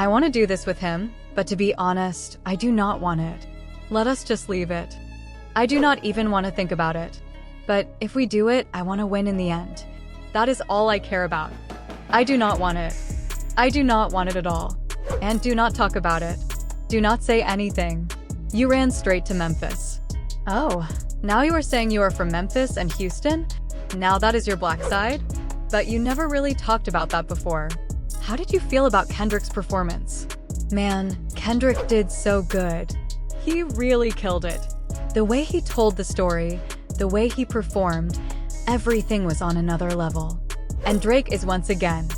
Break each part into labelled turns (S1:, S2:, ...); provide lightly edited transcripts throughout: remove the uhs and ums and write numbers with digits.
S1: I want to do this with him, but to be honest, I do not want it. Let us just leave it. I do not even want to think about it. But if we do it, I want to win in the end. That is all I care about. I do not want it. I do not want it at all. And do not talk about it. Do not say anything. You ran straight to Memphis. Oh, now you are saying you are from Memphis and Houston? Now that is your black side? But you never really talked about that before. How did you feel about Kendrick's performance? Man, Kendrick did so good. He really killed it. The way he told the story, the way he performed, everything was on another level. And Drake is once again.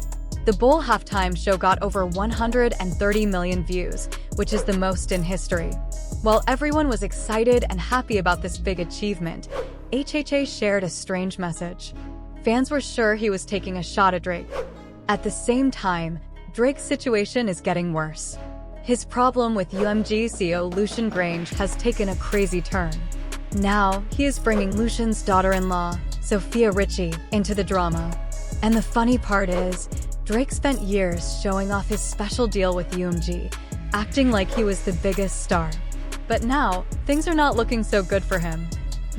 S1: The Bowl halftime show got over 130 million views, which is the most in history. While everyone was excited and happy about this big achievement, HHA shared a strange message. Fans were sure he was taking a shot at Drake. At the same time, Drake's situation is getting worse. His problem with UMG CEO Lucian Grange has taken a crazy turn. Now, he is bringing Lucian's daughter-in-law, Sophia Richie, into the drama. And the funny part is, Drake spent years showing off his special deal with UMG, acting like he was the biggest star. But now, things are not looking so good for him.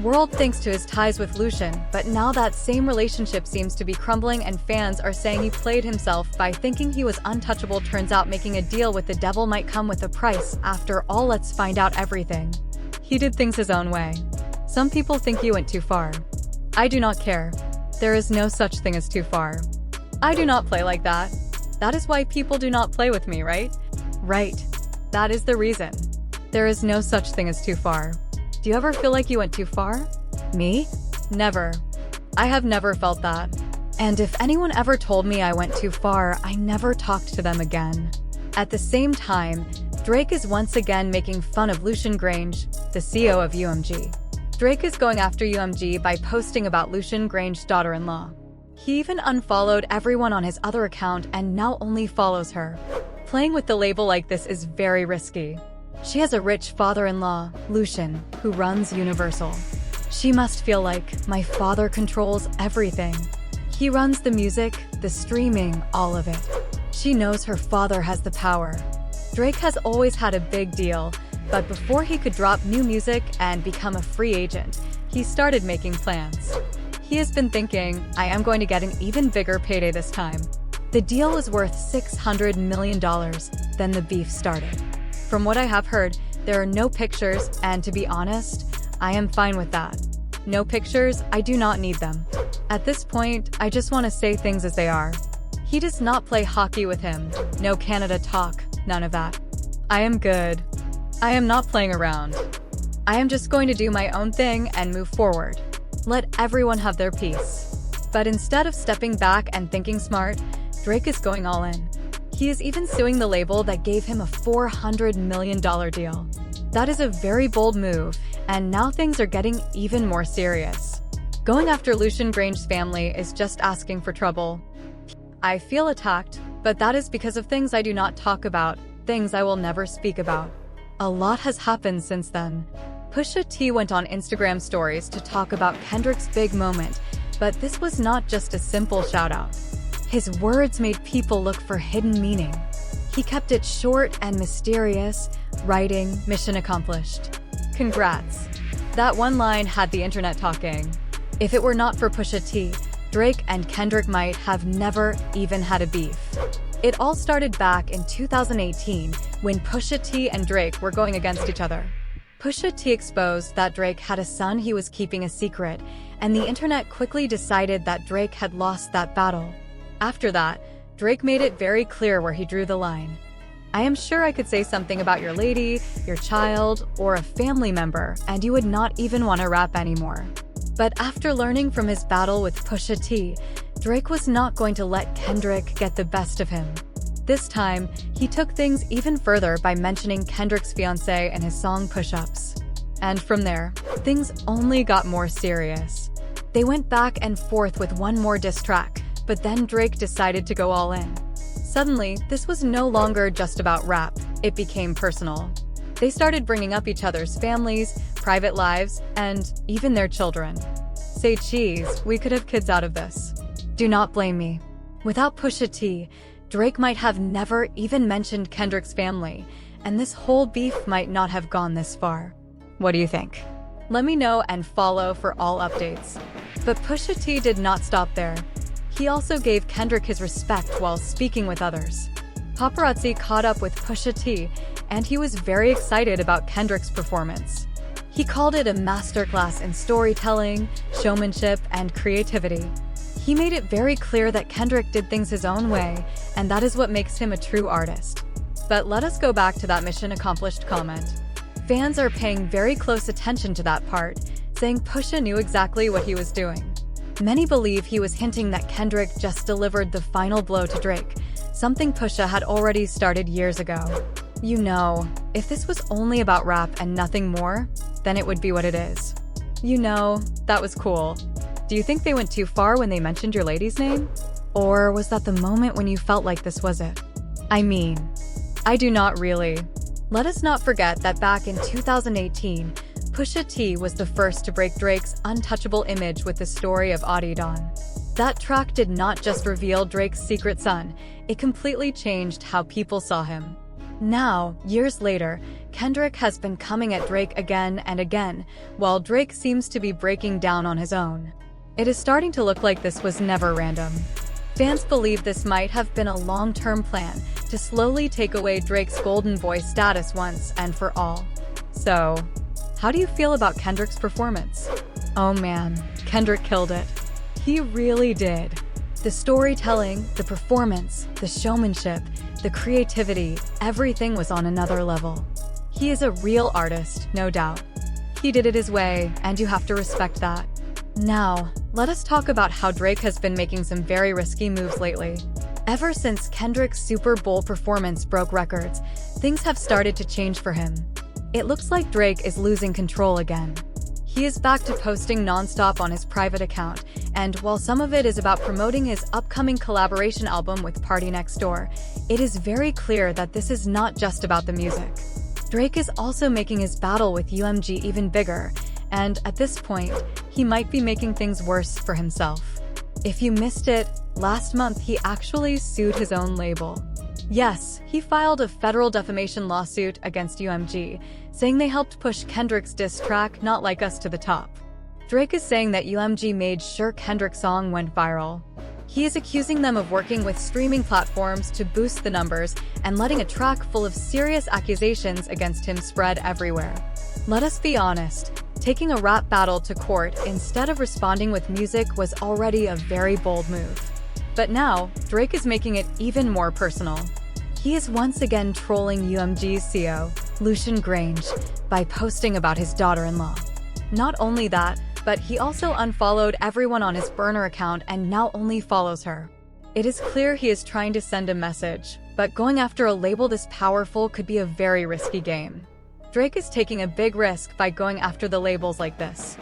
S1: World thanks to his ties with Lucian, but now that same relationship seems to be crumbling and fans are saying he played himself by thinking he was untouchable. Turns out making a deal with the devil might come with a price. After all, let's find out everything. He did things his own way. Some people think he went too far. I do not care. There is no such thing as too far. I do not play like that. That is why people do not play with me, right? Right. That is the reason. There is no such thing as too far. Do you ever feel like you went too far? Me? Never. I have never felt that. And if anyone ever told me I went too far, I never talked to them again. At the same time, Drake is once again making fun of Lucian Grange, the CEO of UMG. Drake is going after UMG by posting about Lucian Grange's daughter-in-law. He even unfollowed everyone on his other account and now only follows her. Playing with the label like this is very risky. She has a rich father-in-law, Lucian, who runs Universal. She must feel like, my father controls everything. He runs the music, the streaming, all of it. She knows her father has the power. Drake has always had a big deal, but before he could drop new music and become a free agent, he started making plans. He has been thinking, I am going to get an even bigger payday this time. The deal was worth $600 million, then the beef started. From what I have heard, there are no pictures, and to be honest, I am fine with that. No pictures, I do not need them. At this point, I just want to say things as they are. He does not play hockey with him. No Canada talk, none of that. I am good. I am not playing around. I am just going to do my own thing and move forward. Let everyone have their piece. But instead of stepping back and thinking smart, Drake is going all in. He is even suing the label that gave him a $400 million deal. That is a very bold move, and now things are getting even more serious. Going after Lucian Grange's family is just asking for trouble. I feel attacked, but that is because of things I do not talk about, things I will never speak about. A lot has happened since then. Pusha T went on Instagram stories to talk about Kendrick's big moment, but this was not just a simple shout-out. His words made people look for hidden meaning. He kept it short and mysterious, writing, "Mission accomplished." Congrats. That one line had the internet talking. If it were not for Pusha T, Drake and Kendrick might have never even had a beef. It all started back in 2018 when Pusha T and Drake were going against each other. Pusha T exposed that Drake had a son he was keeping a secret, and the internet quickly decided that Drake had lost that battle. After that, Drake made it very clear where he drew the line. I am sure I could say something about your lady, your child, or a family member, and you would not even want to rap anymore. But after learning from his battle with Pusha T, Drake was not going to let Kendrick get the best of him. This time, he took things even further by mentioning Kendrick's fiancée in his song Push-Ups. And from there, things only got more serious. They went back and forth with one more diss track, but then Drake decided to go all in. Suddenly, this was no longer just about rap, it became personal. They started bringing up each other's families, private lives, and even their children. Say cheese, we could have kids out of this. Do not blame me. Without Pusha T, Drake might have never even mentioned Kendrick's family, and this whole beef might not have gone this far. What do you think? Let me know and follow for all updates. But Pusha T did not stop there. He also gave Kendrick his respect while speaking with others. Paparazzi caught up with Pusha T, and he was very excited about Kendrick's performance. He called it a masterclass in storytelling, showmanship, and creativity. He made it very clear that Kendrick did things his own way, and that is what makes him a true artist. But let us go back to that mission accomplished comment. Fans are paying very close attention to that part, saying Pusha knew exactly what he was doing. Many believe he was hinting that Kendrick just delivered the final blow to Drake, something Pusha had already started years ago. You know, if this was only about rap and nothing more, then it would be what it is. You know, that was cool. Do you think they went too far when they mentioned your lady's name? Or was that the moment when you felt like this was it? I mean, I do not really. Let us not forget that back in 2018, Pusha T was the first to break Drake's untouchable image with the story of Adidon. That track did not just reveal Drake's secret son, it completely changed how people saw him. Now, years later, Kendrick has been coming at Drake again and again, while Drake seems to be breaking down on his own. It is starting to look like this was never random. Fans believe this might have been a long-term plan to slowly take away Drake's golden boy status once and for all. So, how do you feel about Kendrick's performance? Oh man, Kendrick killed it. He really did. The storytelling, the performance, the showmanship, the creativity, everything was on another level. He is a real artist, no doubt. He did it his way, and you have to respect that. Now, let us talk about how Drake has been making some very risky moves lately. Ever since Kendrick's Super Bowl performance broke records, things have started to change for him. It looks like Drake is losing control again. He is back to posting non-stop on his private account, and while some of it is about promoting his upcoming collaboration album with Party Next Door, it is very clear that this is not just about the music. Drake is also making his battle with UMG even bigger, and at this point, he might be making things worse for himself. If you missed it, last month he actually sued his own label. Yes, he filed a federal defamation lawsuit against UMG, saying they helped push Kendrick's diss track Not Like Us to the top. Drake is saying that UMG made sure Kendrick's song went viral. He is accusing them of working with streaming platforms to boost the numbers and letting a track full of serious accusations against him spread everywhere. Let us be honest, taking a rap battle to court instead of responding with music was already a very bold move. But now, Drake is making it even more personal. He is once again trolling UMG's CEO, Lucian Grange, by posting about his daughter-in-law. Not only that, but he also unfollowed everyone on his burner account and now only follows her. It is clear he is trying to send a message, but going after a label this powerful could be a very risky game. Drake is taking a big risk by going after the labels like this.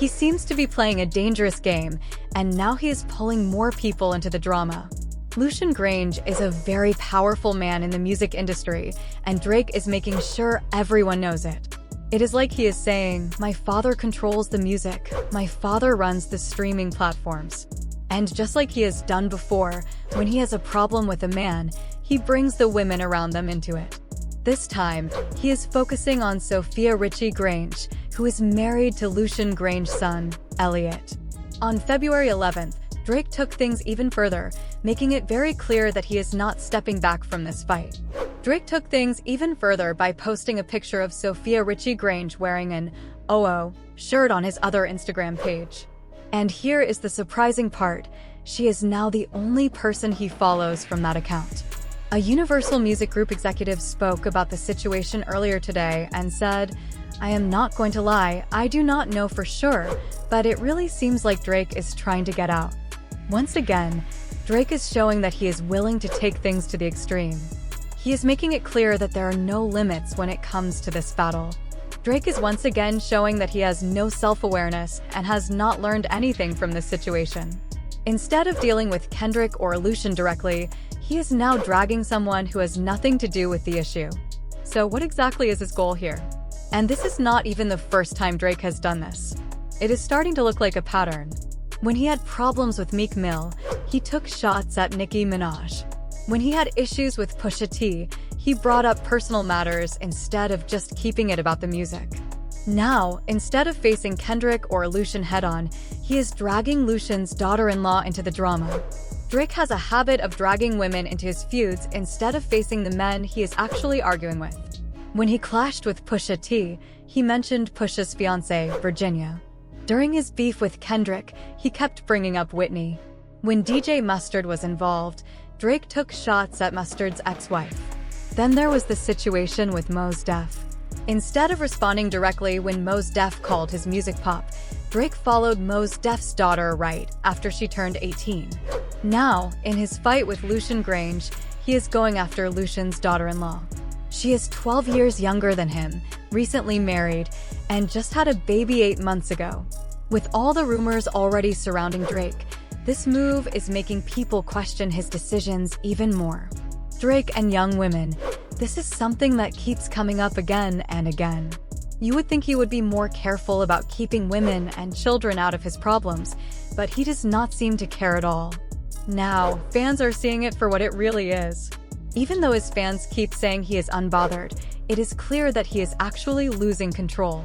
S1: He seems to be playing a dangerous game, and now he is pulling more people into the drama. Lucian Grange is a very powerful man in the music industry, and Drake is making sure everyone knows it. It is like he is saying, "My father controls the music, my father runs the streaming platforms." And just like he has done before, when he has a problem with a man, he brings the women around them into it. This time, he is focusing on Sophia Richie Grange, who is married to Lucian Grange's son, Elliot. On February 11th, Drake took things even further, making it very clear that he is not stepping back from this fight. Drake took things even further by posting a picture of Sophia Richie Grange wearing an OO shirt on his other Instagram page. And here is the surprising part, she is now the only person he follows from that account. A Universal Music Group executive spoke about the situation earlier today and said, "I am not going to lie, I do not know for sure, but it really seems like Drake is trying to get out." Once again, Drake is showing that he is willing to take things to the extreme. He is making it clear that there are no limits when it comes to this battle. Drake is once again showing that he has no self-awareness and has not learned anything from this situation. Instead of dealing with Kendrick or Lucian directly, he is now dragging someone who has nothing to do with the issue. So what exactly is his goal here? And this is not even the first time Drake has done this. It is starting to look like a pattern. When he had problems with Meek Mill, he took shots at Nicki Minaj. When he had issues with Pusha T, he brought up personal matters instead of just keeping it about the music. Now, instead of facing Kendrick or Lucian head-on, he is dragging Lucian's daughter-in-law into the drama. Drake has a habit of dragging women into his feuds instead of facing the men he is actually arguing with. When he clashed with Pusha T, he mentioned Pusha's fiancée, Virginia. During his beef with Kendrick, he kept bringing up Whitney. When DJ Mustard was involved, Drake took shots at Mustard's ex-wife. Then there was the situation with Mos Def. Instead of responding directly when Mos Def called his music pop, Drake followed Mos Def's daughter right after she turned 18. Now, in his fight with Lucian Grange, he is going after Lucian's daughter-in-law. She is 12 years younger than him, recently married, and just had a baby 8 months ago. With all the rumors already surrounding Drake, this move is making people question his decisions even more. Drake and young women, this is something that keeps coming up again and again. You would think he would be more careful about keeping women and children out of his problems, but he does not seem to care at all. Now, fans are seeing it for what it really is. Even though his fans keep saying he is unbothered, it is clear that he is actually losing control.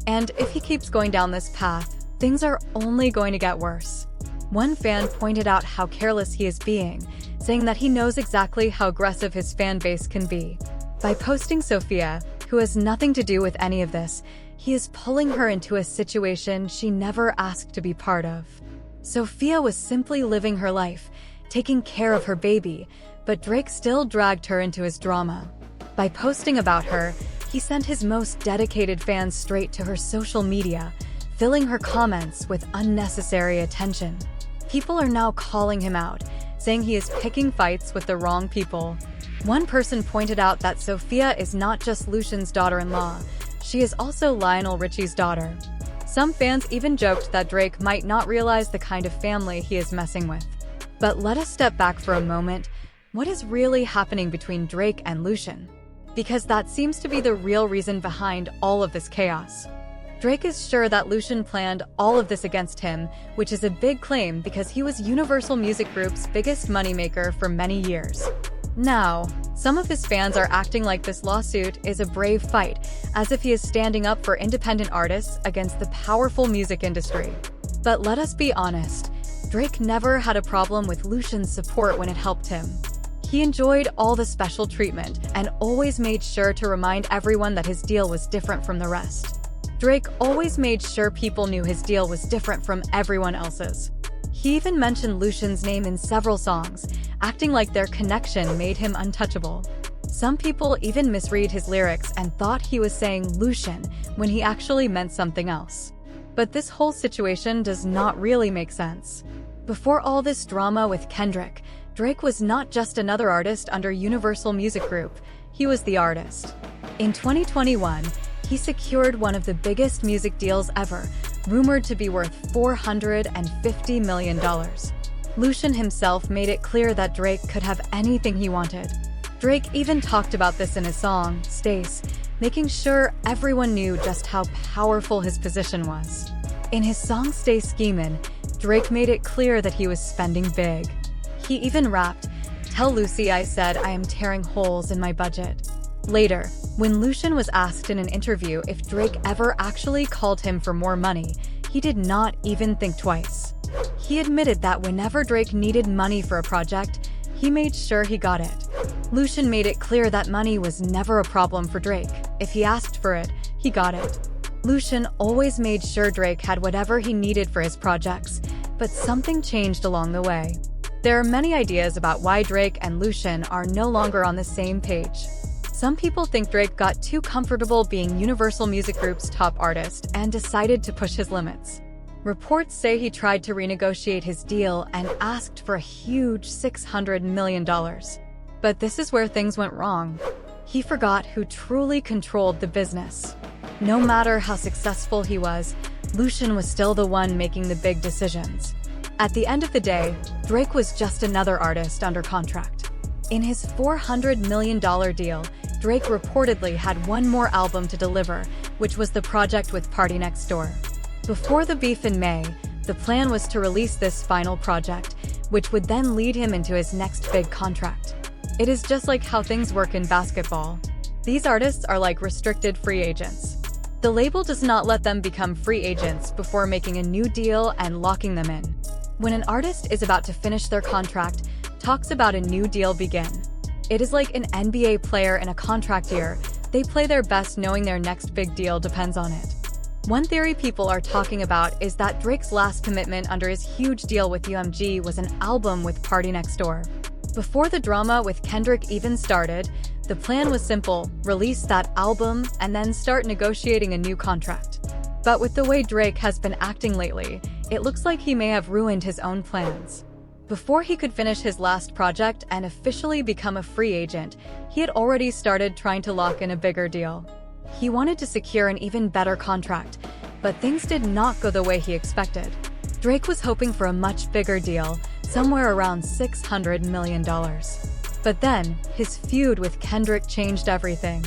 S1: And if he keeps going down this path, things are only going to get worse. One fan pointed out how careless he is being, saying that he knows exactly how aggressive his fan base can be. By posting Sophia, who has nothing to do with any of this, he is pulling her into a situation she never asked to be part of. Sophia was simply living her life, taking care of her baby, but Drake still dragged her into his drama. By posting about her, he sent his most dedicated fans straight to her social media, filling her comments with unnecessary attention. People are now calling him out, saying he is picking fights with the wrong people. One person pointed out that Sophia is not just Lucian's daughter-in-law, she is also Lionel Richie's daughter. Some fans even joked that Drake might not realize the kind of family he is messing with. But let us step back for a moment. What is really happening between Drake and Lucian? Because that seems to be the real reason behind all of this chaos. Drake is sure that Lucian planned all of this against him, which is a big claim because he was Universal Music Group's biggest moneymaker for many years. Now, some of his fans are acting like this lawsuit is a brave fight, as if he is standing up for independent artists against the powerful music industry. But let us be honest, Drake never had a problem with Lucian's support when it helped him. He enjoyed all the special treatment and always made sure to remind everyone that his deal was different from the rest. Drake always made sure people knew his deal was different from everyone else's. He even mentioned Lucian's name in several songs, acting like their connection made him untouchable. Some people even misread his lyrics and thought he was saying Lucian when he actually meant something else. But this whole situation does not really make sense. Before all this drama with Kendrick, Drake was not just another artist under Universal Music Group, he was the artist. In 2021, he secured one of the biggest music deals ever, rumored to be worth $450 million. Lucian himself made it clear that Drake could have anything he wanted. Drake even talked about this in his song, Stace, making sure everyone knew just how powerful his position was. In his song Stay Schemin', Drake made it clear that he was spending big. He even rapped, "Tell Lucy I said I am tearing holes in my budget." Later, when Lucian was asked in an interview if Drake ever actually called him for more money, he did not even think twice. He admitted that whenever Drake needed money for a project, he made sure he got it. Lucian made it clear that money was never a problem for Drake. If he asked for it, he got it. Lucian always made sure Drake had whatever he needed for his projects, but something changed along the way. There are many ideas about why Drake and Lucian are no longer on the same page. Some people think Drake got too comfortable being Universal Music Group's top artist and decided to push his limits. Reports say he tried to renegotiate his deal and asked for a huge $600 million. But this is where things went wrong. He forgot who truly controlled the business. No matter how successful he was, Lucian was still the one making the big decisions. At the end of the day, Drake was just another artist under contract. In his $400 million deal, Drake reportedly had one more album to deliver, which was the project with Party Next Door. Before the beef in May, the plan was to release this final project, which would then lead him into his next big contract. It is just like how things work in basketball. These artists are like restricted free agents. The label does not let them become free agents before making a new deal and locking them in. When an artist is about to finish their contract, talks about a new deal begin. It is like an NBA player in a contract year. They play their best knowing their next big deal depends on it. One theory people are talking about is that Drake's last commitment under his huge deal with UMG was an album with Party Next Door. Before the drama with Kendrick even started, the plan was simple: release that album and then start negotiating a new contract. But with the way Drake has been acting lately, it looks like he may have ruined his own plans. Before he could finish his last project and officially become a free agent, he had already started trying to lock in a bigger deal. He wanted to secure an even better contract, but things did not go the way he expected. Drake was hoping for a much bigger deal, somewhere around $600 million. But then, his feud with Kendrick changed everything.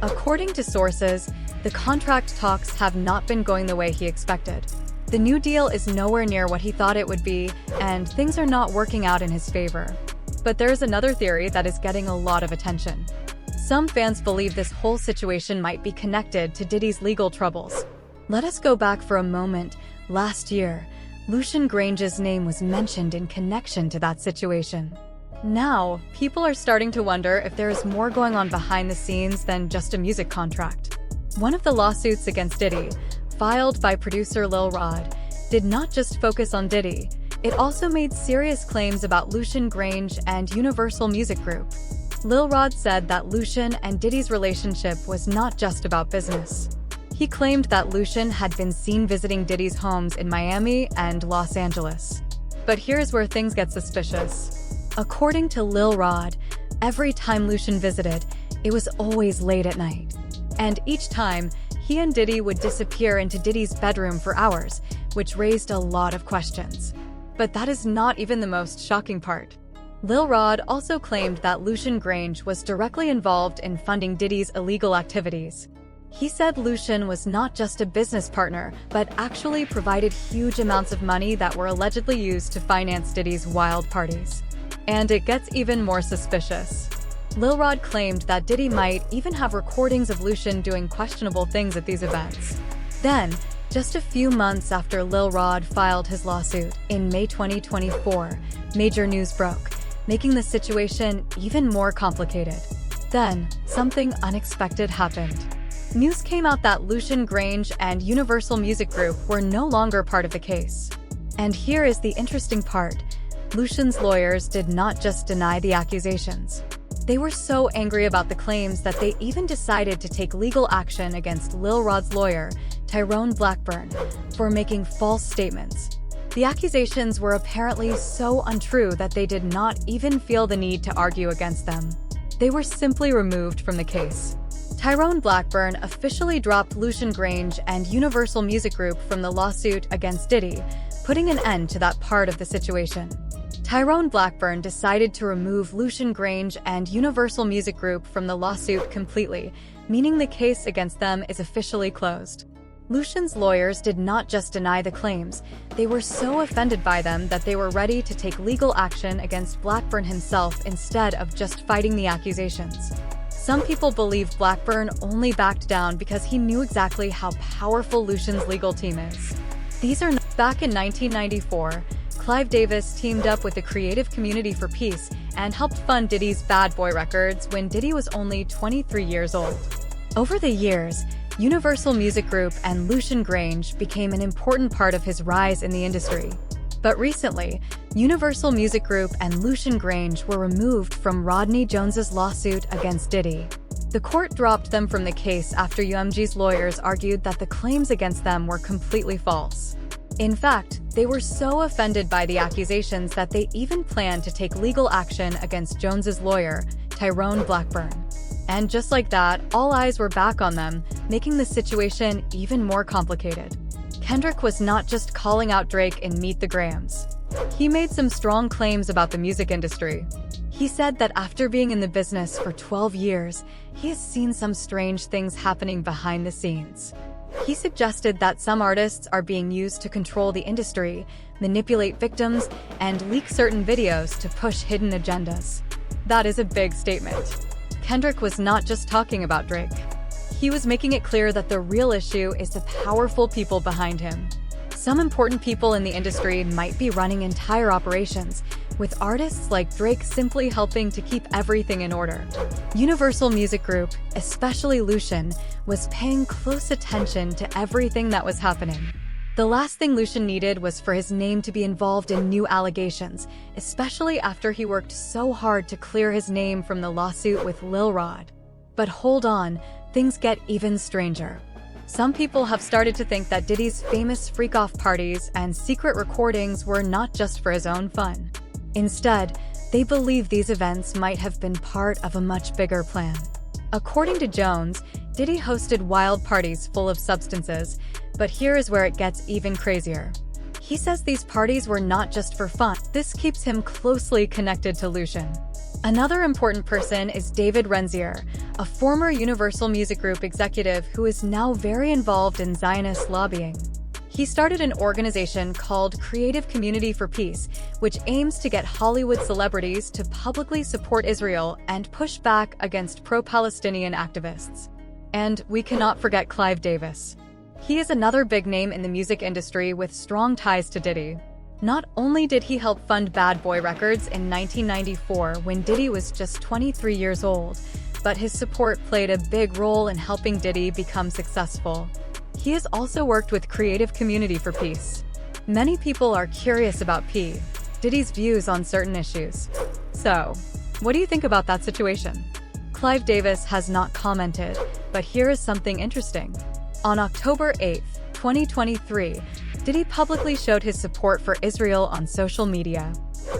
S1: According to sources, the contract talks have not been going the way he expected. The new deal is nowhere near what he thought it would be, and things are not working out in his favor. But there's another theory that is getting a lot of attention. Some fans believe this whole situation might be connected to Diddy's legal troubles. Let us go back for a moment. Last year, Lucian Grange's name was mentioned in connection to that situation. Now, people are starting to wonder if there is more going on behind the scenes than just a music contract. One of the lawsuits against Diddy, filed by producer Lil Rod, did not just focus on Diddy. It also made serious claims about Lucian Grange and Universal Music Group. Lil Rod said that Lucian and Diddy's relationship was not just about business. He claimed that Lucian had been seen visiting Diddy's homes in Miami and Los Angeles. But here's where things get suspicious. According to Lil Rod, every time Lucian visited, it was always late at night. And each time, he and Diddy would disappear into Diddy's bedroom for hours, which raised a lot of questions. But that is not even the most shocking part. Lil Rod also claimed that Lucian Grange was directly involved in funding Diddy's illegal activities. He said Lucian was not just a business partner, but actually provided huge amounts of money that were allegedly used to finance Diddy's wild parties. And it gets even more suspicious. Lil Rod claimed that Diddy might even have recordings of Lucian doing questionable things at these events. Then, just a few months after Lil Rod filed his lawsuit, in May 2024, major news broke, making the situation even more complicated. Then, something unexpected happened. News came out that Lucian Grange and Universal Music Group were no longer part of the case. And here is the interesting part. Lucian's lawyers did not just deny the accusations. They were so angry about the claims that they even decided to take legal action against Lil Rod's lawyer, Tyrone Blackburn, for making false statements. The accusations were apparently so untrue that they did not even feel the need to argue against them. They were simply removed from the case. Tyrone Blackburn officially dropped Lucian Grange and Universal Music Group from the lawsuit against Diddy, putting an end to that part of the situation. Tyrone Blackburn decided to remove Lucian Grange and Universal Music Group from the lawsuit completely, meaning the case against them is officially closed. Lucian's lawyers did not just deny the claims, they were so offended by them that they were ready to take legal action against Blackburn himself instead of just fighting the accusations. Some people believe Blackburn only backed down because he knew exactly how powerful Lucian's legal team is. Back in 1994, Clive Davis teamed up with the Creative Community for Peace and helped fund Diddy's Bad Boy Records when Diddy was only 23 years old. Over the years, Universal Music Group and Lucian Grange became an important part of his rise in the industry. But recently, Universal Music Group and Lucian Grange were removed from Rodney Jones's lawsuit against Diddy. The court dropped them from the case after UMG's lawyers argued that the claims against them were completely false. In fact, they were so offended by the accusations that they even planned to take legal action against Jones's lawyer, Tyrone Blackburn. And just like that, all eyes were back on them, making the situation even more complicated. Kendrick was not just calling out Drake in Meet the Grahams. He made some strong claims about the music industry. He said that after being in the business for 12 years, he has seen some strange things happening behind the scenes. He suggested that some artists are being used to control the industry, manipulate victims, and leak certain videos to push hidden agendas. That is a big statement. Kendrick was not just talking about Drake. He was making it clear that the real issue is the powerful people behind him. Some important people in the industry might be running entire operations, with artists like Drake simply helping to keep everything in order. Universal Music Group, especially Lucian, was paying close attention to everything that was happening. The last thing Lucian needed was for his name to be involved in new allegations, especially after he worked so hard to clear his name from the lawsuit with Lil Rod. But hold on, things get even stranger. Some people have started to think that Diddy's famous freak-off parties and secret recordings were not just for his own fun. Instead, they believe these events might have been part of a much bigger plan. According to Jones, Diddy hosted wild parties full of substances, but here is where it gets even crazier. He says these parties were not just for fun. This keeps him closely connected to Lucian. Another important person is David Renzier, a former Universal Music Group executive who is now very involved in Zionist lobbying. He started an organization called Creative Community for Peace, which aims to get Hollywood celebrities to publicly support Israel and push back against pro-Palestinian activists. And we cannot forget Clive Davis. He is another big name in the music industry with strong ties to Diddy. Not only did he help fund Bad Boy Records in 1994 when Diddy was just 23 years old, but his support played a big role in helping Diddy become successful. He has also worked with Creative Community for Peace. Many people are curious about Diddy's views on certain issues. So, what do you think about that situation? Clive Davis has not commented, but here is something interesting. On October 8, 2023, Diddy publicly showed his support for Israel on social media.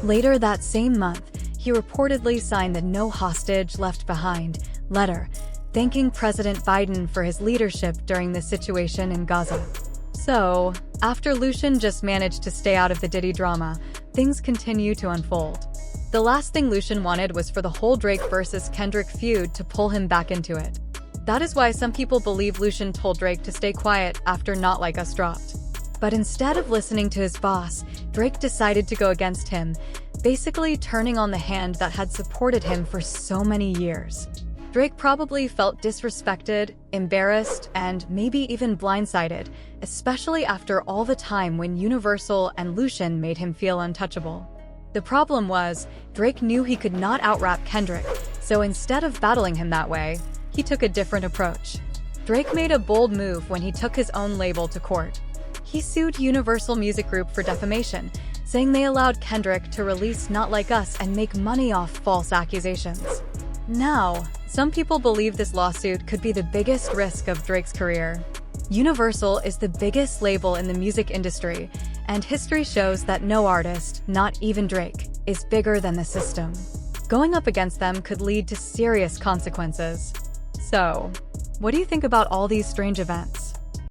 S1: Later that same month, he reportedly signed the No Hostage Left Behind letter, thanking President Biden for his leadership during the situation in Gaza. So, after Lucian just managed to stay out of the Diddy drama, things continue to unfold. The last thing Lucian wanted was for the whole Drake versus Kendrick feud to pull him back into it. That is why some people believe Lucian told Drake to stay quiet after Not Like Us dropped. But instead of listening to his boss, Drake decided to go against him, basically turning on the hand that had supported him for so many years. Drake probably felt disrespected, embarrassed, and maybe even blindsided, especially after all the time when Universal and Lucian made him feel untouchable. The problem was, Drake knew he could not out-rap Kendrick, so instead of battling him that way, he took a different approach. Drake made a bold move when he took his own label to court. He sued Universal Music Group for defamation, saying they allowed Kendrick to release Not Like Us and make money off false accusations. Now, some people believe this lawsuit could be the biggest risk of Drake's career. Universal is the biggest label in the music industry, and history shows that no artist, not even Drake, is bigger than the system. Going up against them could lead to serious consequences. So, what do you think about all these strange events?